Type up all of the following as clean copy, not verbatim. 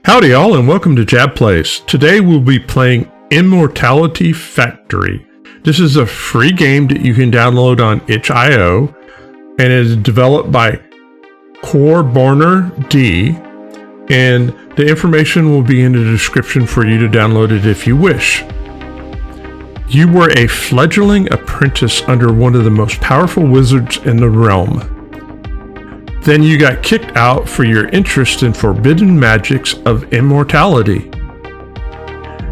Howdy all and welcome to Jab Plays. Today we'll be playing Immortality Factory. This is a free game that you can download on itch.io and it is developed by Corborner D, and the information will be in the description for you to download it if you wish. You were a fledgling apprentice under one of the most powerful wizards in the realm. Then you got kicked out for your interest in forbidden magics of immortality.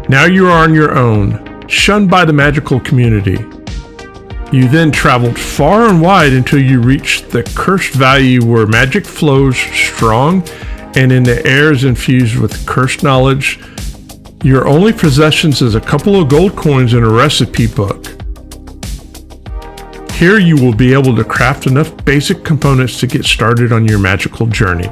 Now you are on your own, shunned by the magical community. You then traveled far and wide until you reached the cursed valley where magic flows strong and in the air is infused with cursed knowledge. Your only possessions is a couple of gold coins and a recipe book. Here you will be able to craft enough basic components to get started on your magical journey.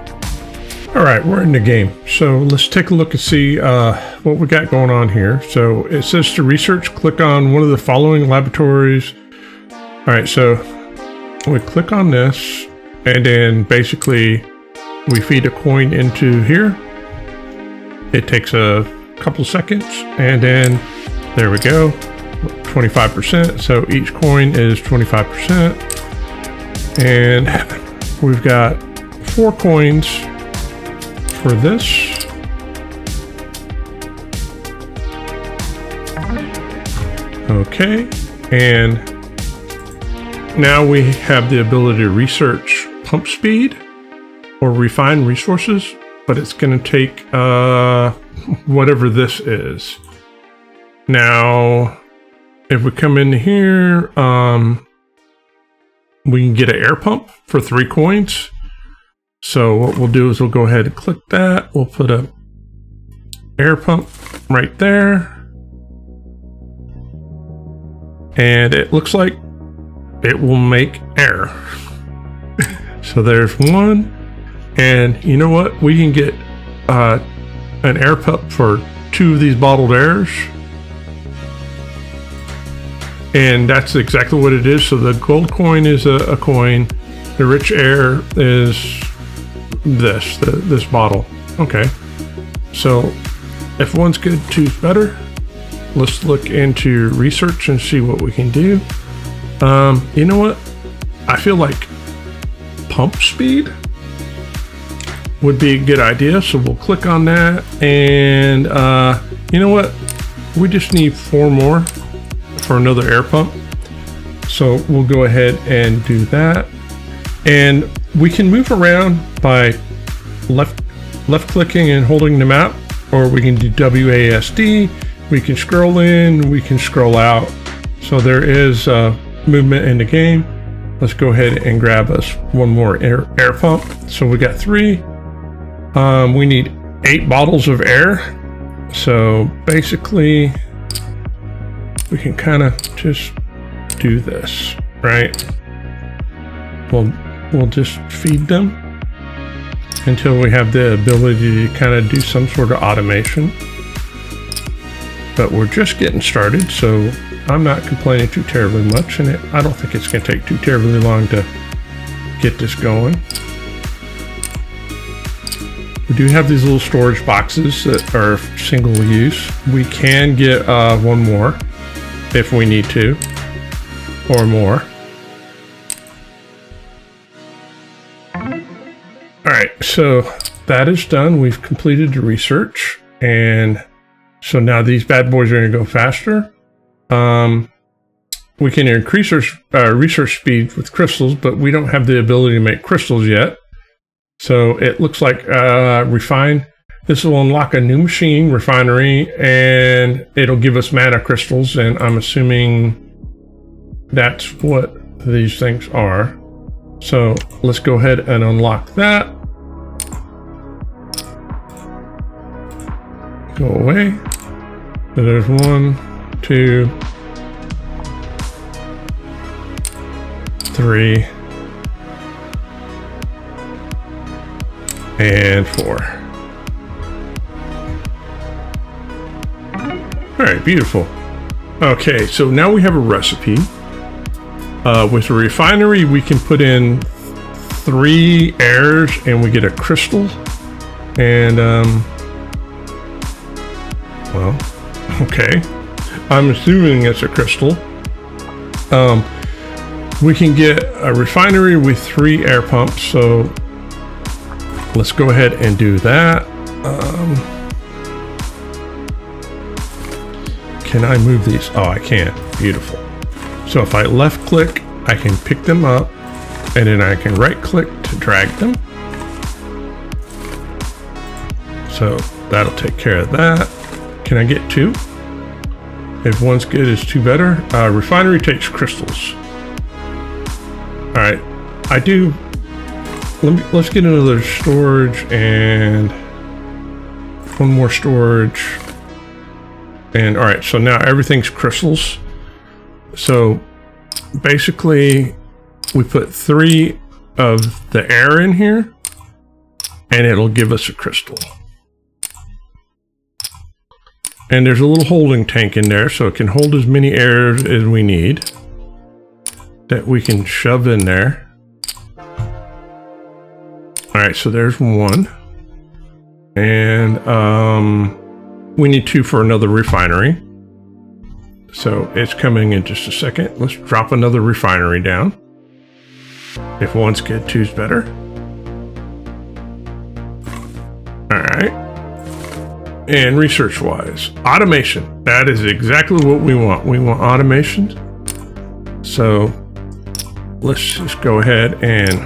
Alright, we're in the game. So let's take a look and see what we got going on here. So it says to research, click on one of the following laboratories. Alright, so we click on this and then basically we feed a coin into here. It takes a couple seconds and then there we go. 25%, so each coin is 25%, and we've got 4 coins for this. Okay, and now we have the ability to research pump speed or refine resources, but it's going to take whatever this is. Now if we come in here, we can get an air pump for 3 coins. So what we'll do is we'll go ahead and click that. We'll put a air pump right there. And it looks like it will make air. So there's one. And you know what? We can get an air pump for 2 of these bottled airs. And that's exactly what it is. So the gold coin is a coin. The rich air is this bottle. Okay. So if one's good, two's better. Let's look into research and see what we can do. You know what? I feel like pump speed would be a good idea. So we'll click on that. And you know what? We just need 4 more. For another air pump. So we'll go ahead and do that. And we can move around by left clicking and holding the map, or we can do WASD. We can scroll in, we can scroll out. So there is movement in the game. Let's go ahead and grab us one more air pump. So we got 3. We need 8 bottles of air. So basically we can kind of just do this, right? We'll just feed them until we have the ability to kind of do some sort of automation. But we're just getting started, so I'm not complaining too terribly much, and I don't think it's going to take too terribly long to get this going. We do have these little storage boxes that are single use. We can get one more if we need to, or more. Alright, so that is done. We've completed the research, and so now these bad boys are going to go faster. We can increase our research speed with crystals, but we don't have the ability to make crystals yet. So it looks like refine. This will unlock a new machine, refinery, and it'll give us mana crystals, and I'm assuming that's what these things are. So let's go ahead and unlock that. Go away. So there's 1, 2, 3, and 4. All right, beautiful. Okay, so now we have a recipe. With a refinery, we can put in 3 airs and we get a crystal. And Well, okay. I'm assuming it's a crystal. We can get a refinery with 3 air pumps, so let's go ahead and do that. Can I move these? Oh, I can. Beautiful. So if I left click, I can pick them up, and then I can right click to drag them. So that'll take care of that. Can I get 2? If one's good, is 2 better? Refinery takes crystals. All right, I do. Let's get another storage and one more storage. And all right, so now everything's crystals. So basically, we put 3 of the air in here, and it'll give us a crystal. And there's a little holding tank in there, so it can hold as many airs as we need that we can shove in there. All right, so there's 1. And we need 2 for another refinery. So it's coming in just a second. Let's drop another refinery down. If 1's good, 2's better. All right. And research-wise, automation. That is exactly what we want. We want automation. So let's just go ahead and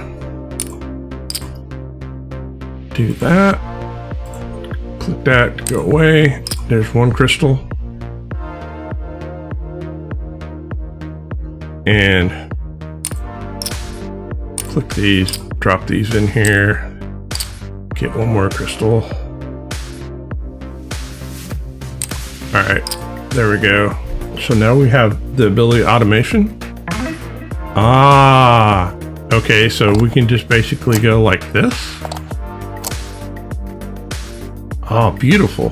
do that. Click that to go away. There's 1 crystal. And click these, drop these in here. Get 1 more crystal. All right, there we go. So now we have the ability automation. Ah, okay, so we can just basically go like this. Oh, beautiful.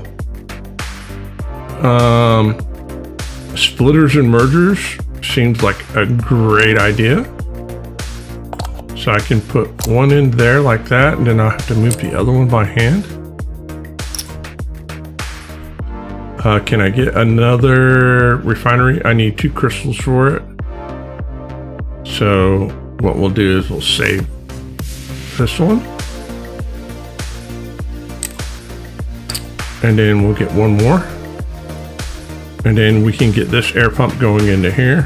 Splitters and mergers seems like a great idea. So I can put 1 in there like that, and then I'll have to move the other one by hand. Can I get another refinery? I need 2 crystals for it. So what we'll do is we'll save this one. And then we'll get 1 more. And then we can get this air pump going into here.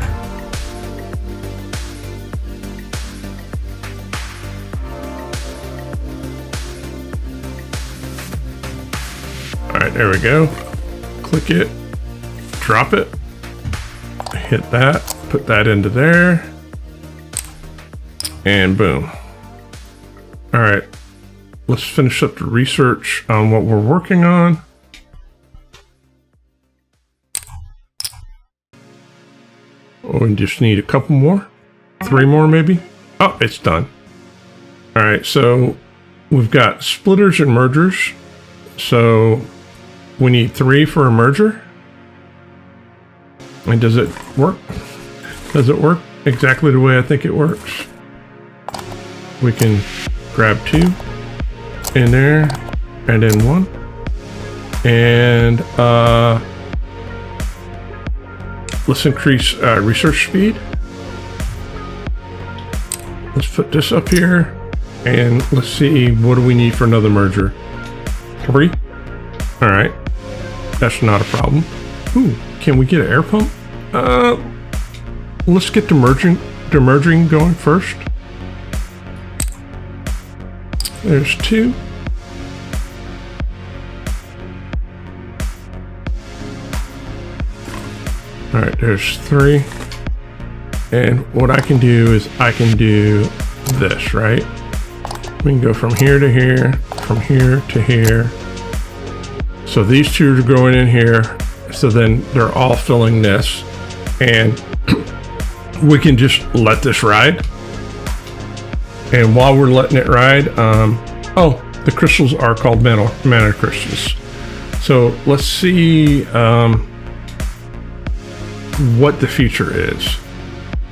All right, there we go. Click it, drop it, hit that, put that into there, and boom. All right, let's finish up the research on what we're working on. Oh, we just need a couple more, 3 more maybe. Oh, it's done. All right, so we've got splitters and mergers. So we need 3 for a merger. And does it work? Does it work exactly the way I think it works? We can grab 2 in there, and then 1. And let's increase research speed. Let's put this up here, and let's see, what do we need for another merger? 3? All right. That's not a problem. Ooh, can we get an air pump? Let's get the merging going first. There's 2. All right, there's 3. And what I can do is I can do this, right? We can go from here to here, from here to here. So these 2 are going in here. So then they're all filling this, and we can just let this ride. And while we're letting it ride, oh, the crystals are called mana crystals. So let's see what the future is.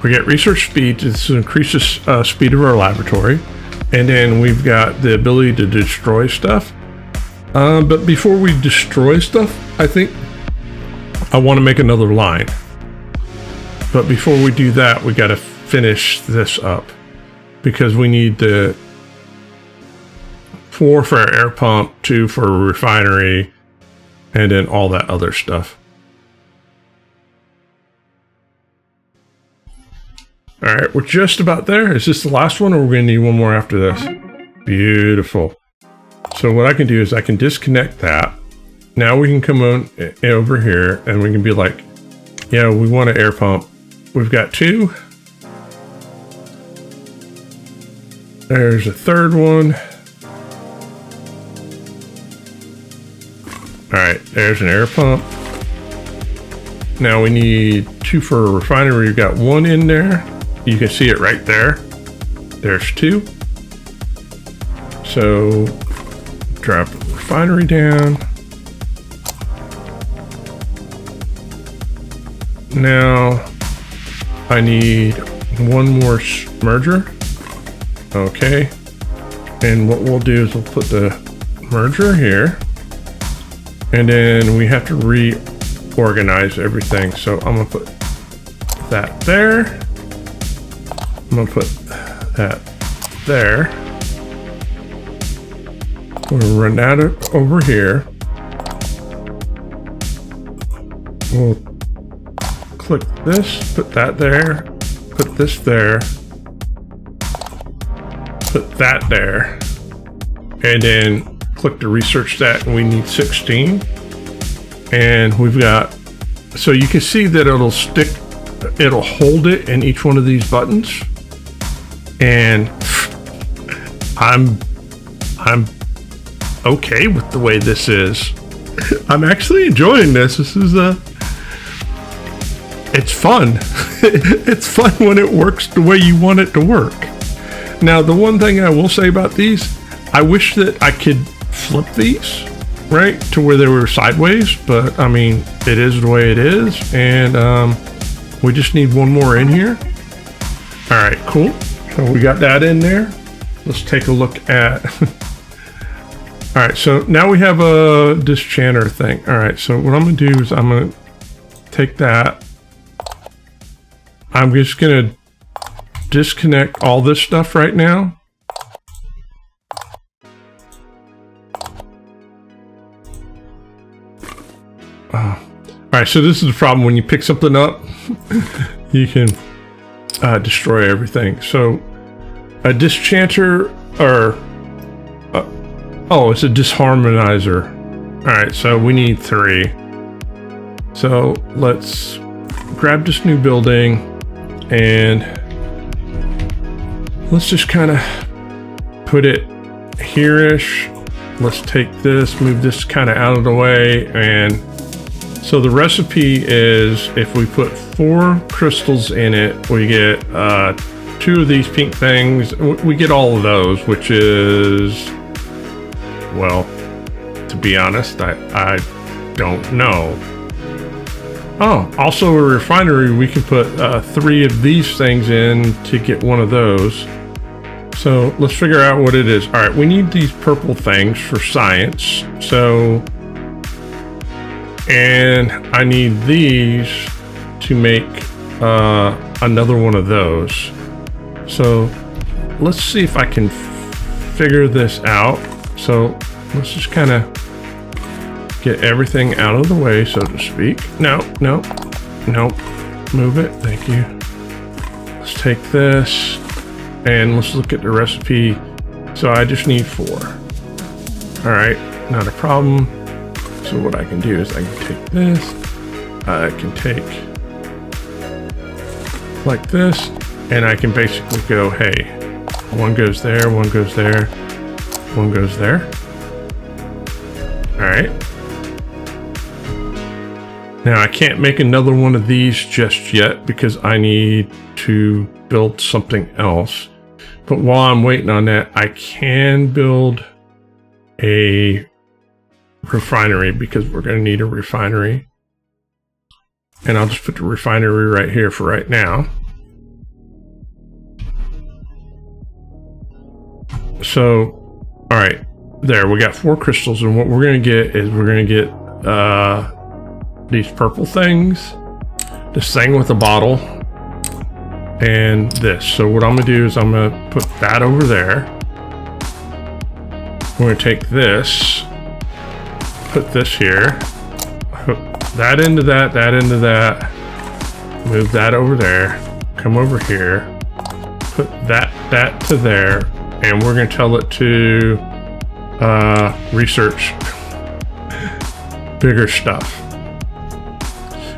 We get research speed. This increases speed of our laboratory, and then we've got the ability to destroy stuff. But before we destroy stuff, I think I want to make another line. But before we do that, we got to finish this up because we need the 4 for our air pump, 2 for a refinery, and then all that other stuff. All right, we're just about there. Is this the last one, or we're going to need one more after this? Beautiful. So what I can do is I can disconnect that. Now we can come on over here and we can be like, yeah, we want an air pump. We've got 2. There's a third one. All right, there's an air pump. Now we need 2 for a refinery. We've got 1 in there. You can see it right there. There's 2. So drop the refinery down. Now I need 1 more merger. Okay. And what we'll do is we'll put the merger here. And then we have to reorganize everything. So I'm going to put that there. I'm going to put that there. We'll run that over here. We'll click this, put that there, put this there, put that there, and then click to research that, and we need 16. And we've got, so you can see that it'll hold it in each one of these buttons. And I'm okay with the way this is. I'm actually enjoying this. This is it's fun. It's fun when it works the way you want it to work. Now, the one thing I will say about these, I wish that I could flip these, right, to where they were sideways, but I mean, it is the way it is, and we just need 1 more in here. All right, cool. So we got that in there. Let's take a look at... All right, so now we have a dischanter thing. All right, so what I'm gonna do is I'm gonna take that. I'm just gonna disconnect all this stuff right now. All right, so this is the problem when you pick something up, you can destroy everything. So a dischanter, or oh, it's a disharmonizer. All right, so we need 3. So let's grab this new building and let's just kind of put it here-ish. Let's take this, move this kind of out of the way. And so the recipe is, if we put 4 crystals in it, we get 2 of these pink things. We get all of those, which is, well, to be honest, I don't know. Oh, also a refinery, we can put 3 of these things in to get 1 of those. So let's figure out what it is. All right, we need these purple things for science. So, and I need these to make another one of those. So let's see if I can figure this out. So let's just kind of get everything out of the way, so to speak. No. Move it. Thank you. Let's take this and let's look at the recipe. So I just need 4. All right, not a problem. So what I can do is I can take this. I can take like this, and I can basically go, hey, 1 goes there, 1 goes there, 1 goes there. All right. Now I can't make another one of these just yet because I need to build something else. But while I'm waiting on that, I can build a refinery because we're going to need a refinery. And I'll just put the refinery right here for right now. So, all right, there, we got 4 crystals, and what we're going to get is we're going to get these purple things, this thing with a bottle, and this. So what I'm gonna do is I'm gonna put that over there. We're gonna take this, put this here, hook that into that, that into that, move that over there, come over here, put that to there, and we're gonna tell it to research bigger stuff.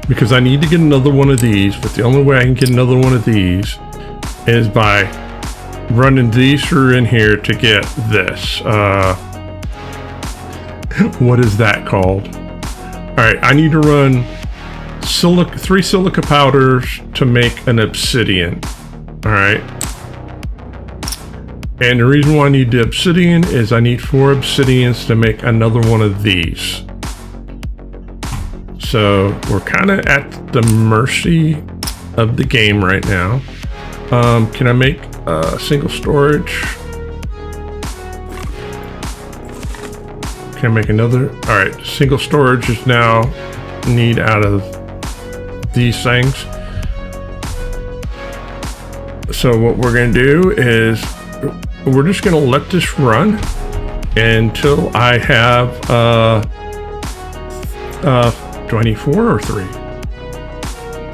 Because I need to get another one of these, but the only way I can get another one of these is by running these through in here to get this. What is that called? All right, I need to run 3 silica powders to make an obsidian. All right. And the reason why I need the obsidian is I need 4 obsidians to make another one of these. So we're kind of at the mercy of the game right now. Can I make single storage? Can I make another? All right, single storage is now need out of these things. So what we're gonna do is we're just gonna let this run until I have do I need 4 or 3?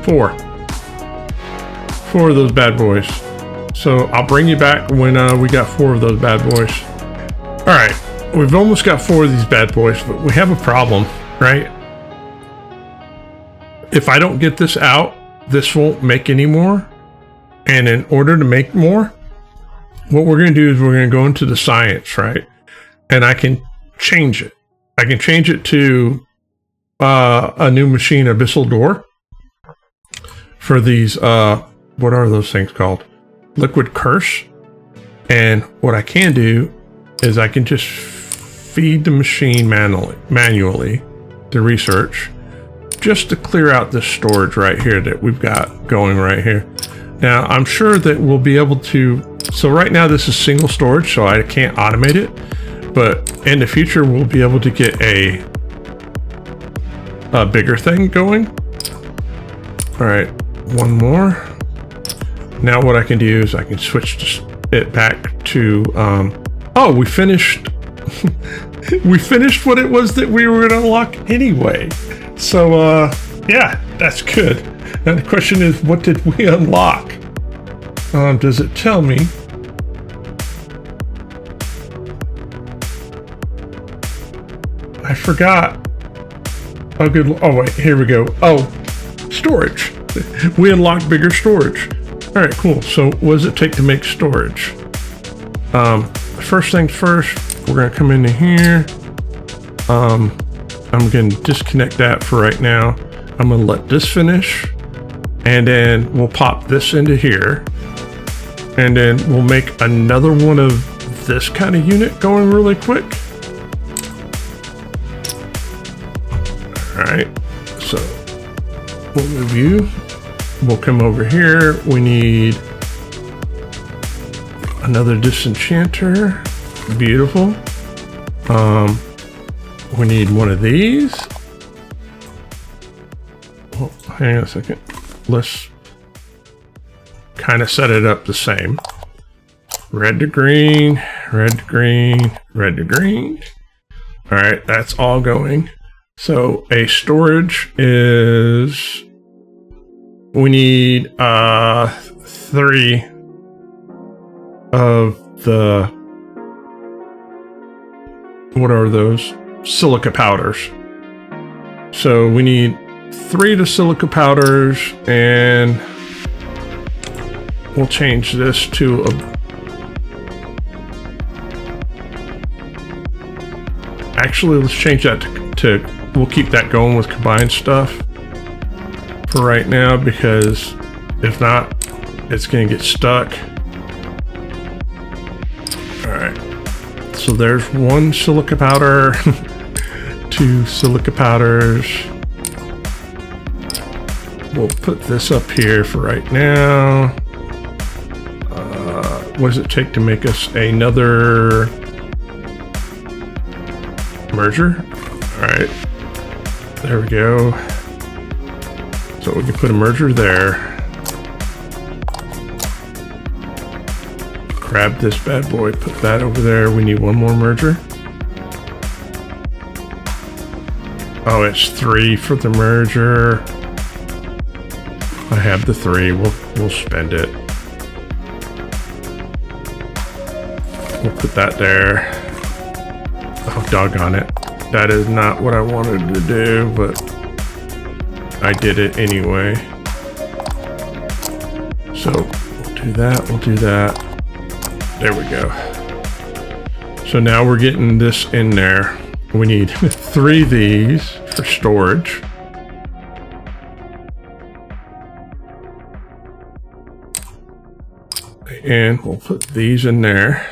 4. 4 of those bad boys. So I'll bring you back when we got 4 of those bad boys. All right, we've almost got 4 of these bad boys, but we have a problem, right? If I don't get this out, this won't make any more. And in order to make more, what we're gonna do is we're gonna go into the science, right? And I can change it. I can change it to a new machine abyssal door for these what are those things called? Liquid curse. And what I can do is I can just feed the machine manually the research just to clear out this storage right here that we've got going right here. Now I'm sure that we'll be able to, so right now this is single storage, so I can't automate it, but in the future we'll be able to get a bigger thing going. All right, one more. Now what I can do is I can switch it back to, oh, we finished, we finished what it was that we were gonna unlock anyway. So, yeah, that's good. Now the question is, what did we unlock? Does it tell me? I forgot. Oh, good. Oh, wait, here we go. Oh, storage. We unlocked bigger storage. All right, cool. So what does it take to make storage? First things first, we're going to come into here. I'm going to disconnect that for right now. I'm going to let this finish. And then we'll pop this into here. And then we'll make another one of this kind of unit going really quick. All right, so we'll move you. We'll come over here. We need another disenchanter. Beautiful. We need one of these. Oh, hang on a second. Let's kind of set it up the same. Red to green, red to green, red to green. All right, that's all going. So a storage is, we need 3 of the, what are those? Silica powders. So we need 3 of the silica powders, and we'll change this to a, actually let's change that to we'll keep that going with combined stuff for right now, because if not, it's gonna get stuck. All right, so there's 1 silica powder, 2 silica powders. We'll put this up here for right now. What does it take to make us another merger? All right, there we go. So we can put a merger there. Grab this bad boy, put that over there. We need one more merger. Oh, it's 3 for the merger. I have the 3. We'll spend it. We'll put that there. Oh, doggone it. That is not what I wanted to do, but I did it anyway. So we'll do that, we'll do that. There we go. So now we're getting this in there. We need 3 of these for storage. And we'll put these in there.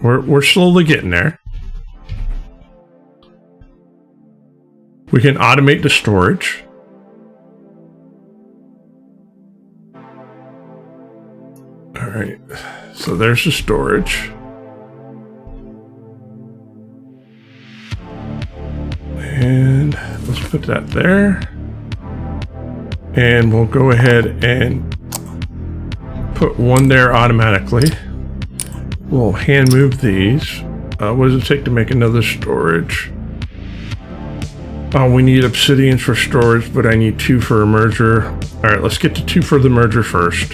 We're slowly getting there. We can automate the storage. All right, so there's the storage. And let's put that there. And we'll go ahead and put one there automatically. We'll hand move these. What does it take to make another storage? Oh, we need obsidians for storage, but I need 2 for a merger. All right, let's get to 2 for the merger first.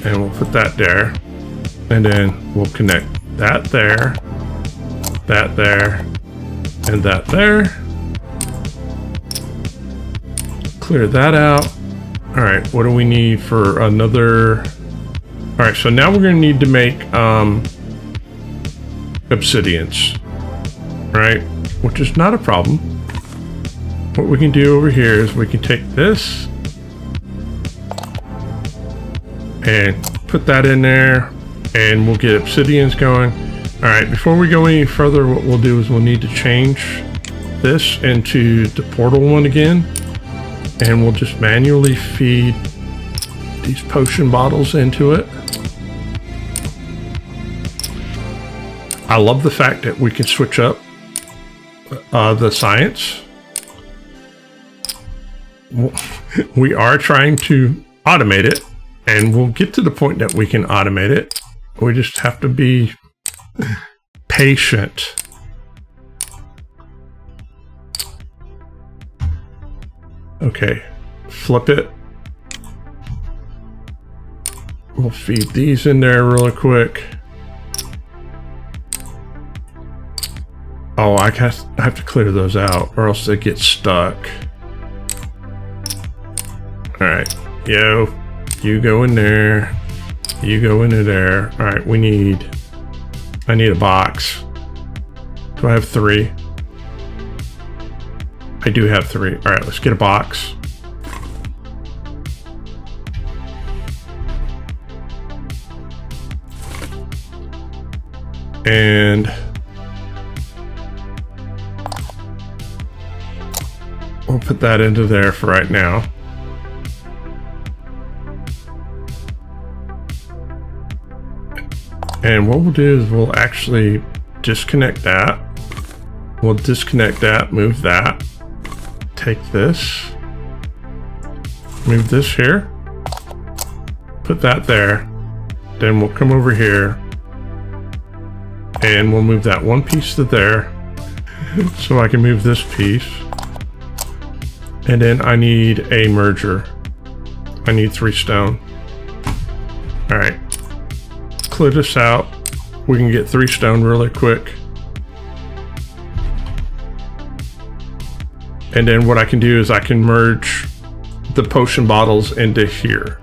And we'll put that there. And then we'll connect that there, and that there. Clear that out. All right, what do we need for another? All right, so now we're going to need to make obsidians, right? Which is not a problem. What we can do over here is we can take this and put that in there, and we'll get obsidians going. All right, before we go any further, what we'll do is we'll need to change this into the portal one again. And we'll just manually feed these potion bottles into it. I love the fact that we can switch up the science. We are trying to automate it, and we'll get to the point that we can automate it. We just have to be patient. Okay, flip it. We'll feed these in there really quick. Oh, I have to clear those out or else they get stuck. All right, yo, you go in there. You go into there. All right, I need a box. Do I have 3? I do have 3. All right, let's get a box. And we'll put that into there for right now. And what we'll do is we'll actually disconnect that. We'll disconnect that, move that. Take this, move this here, put that there, then we'll come over here and we'll move that one piece to there so I can move this piece. And then I need a merger. I need 3 stone. All right, clear this out. We can get 3 stone really quick. And then what I can do is I can merge the potion bottles into here.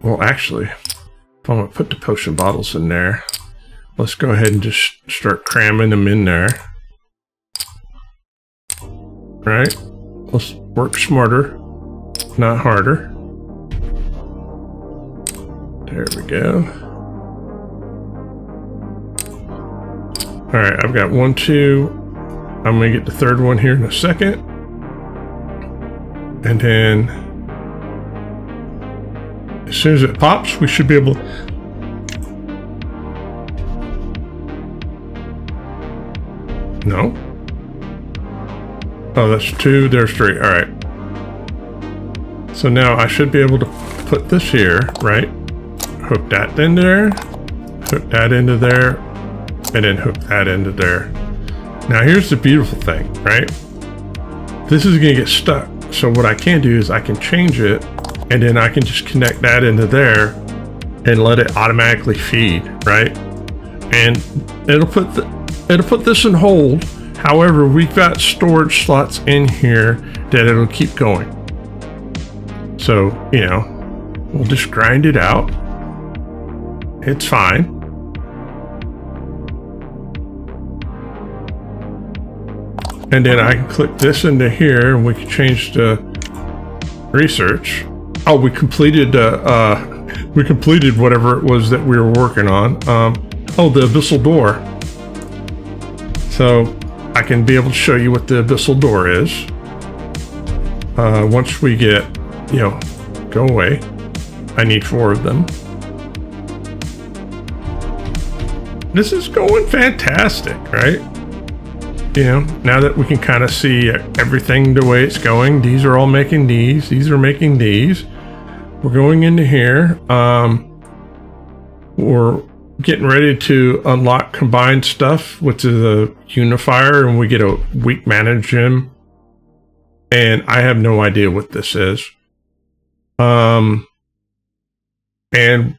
Well, actually, if I'm gonna put the potion bottles in there, let's go ahead and just start cramming them in there. All right, let's work smarter, not harder. There we go. All right, I've got 1, 2, I'm going to get the third one here in a second. And then as soon as it pops, we should be able to... No. Oh, that's 2, there's 3. All right. So now I should be able to put this here, right? Hook that into there, hook that into there, and then hook that into there. Now here's the beautiful thing, right? This is gonna get stuck. So what I can do is I can change it, and then I can just connect that into there and let it automatically feed, right? And it'll put this in hold. However, we've got storage slots in here that it'll keep going. So, you know, we'll just grind it out. It's fine. And then I can click this into here and we can change the research. Oh, we completed whatever it was that we were working on. Oh, the abyssal door. So I can be able to show you what the abyssal door is. Once we get, you know, go away. I need 4 of them. This is going fantastic, right? You know, now that we can kind of see everything the way it's going, these are all making these are making these. We're going into here. We're getting ready to unlock combined stuff, which is a unifier, and we get a weak mana gem. And I have no idea what this is. And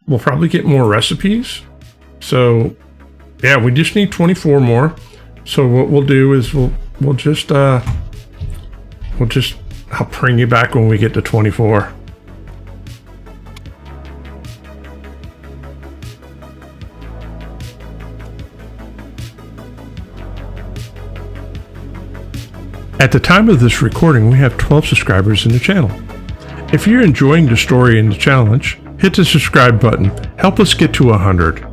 we'll probably get more recipes. So yeah, we just need 24 more. So what we'll do is we'll just I'll bring you back when we get to 24. At the time of this recording, we have 12 subscribers in the channel. If you're enjoying the story and the challenge, hit the subscribe button. Help us get to 100.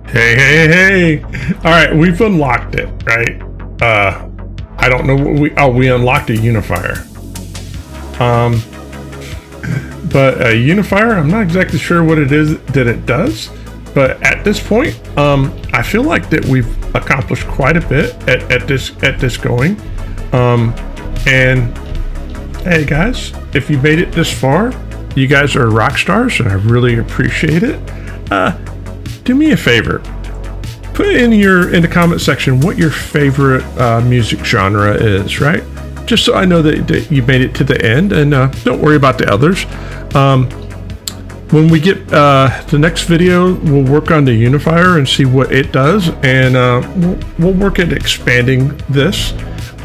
Hey. All right, we've unlocked it, right? I don't know what we unlocked a unifier. But a unifier, I'm not exactly sure what it is that it does, but at this point, I feel like that we've accomplished quite a bit at this going. And hey guys, if you made it this far, you guys are rock stars, and I really appreciate it. Do me a favor, put in the comment section what your favorite music genre is, right? Just so I know that you made it to the end, and don't worry about the others. When we get the next video, we'll work on the unifier and see what it does, and we'll work at expanding this.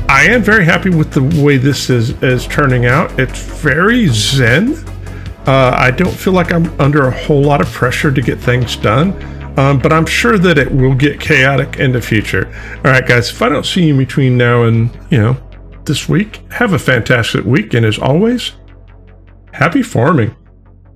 I am very happy with the way this is turning out. It's very zen. I don't feel like I'm under a whole lot of pressure to get things done, but I'm sure that it will get chaotic in the future. All right, guys, if I don't see you between now and, you know, this week, have a fantastic week, and as always, happy farming.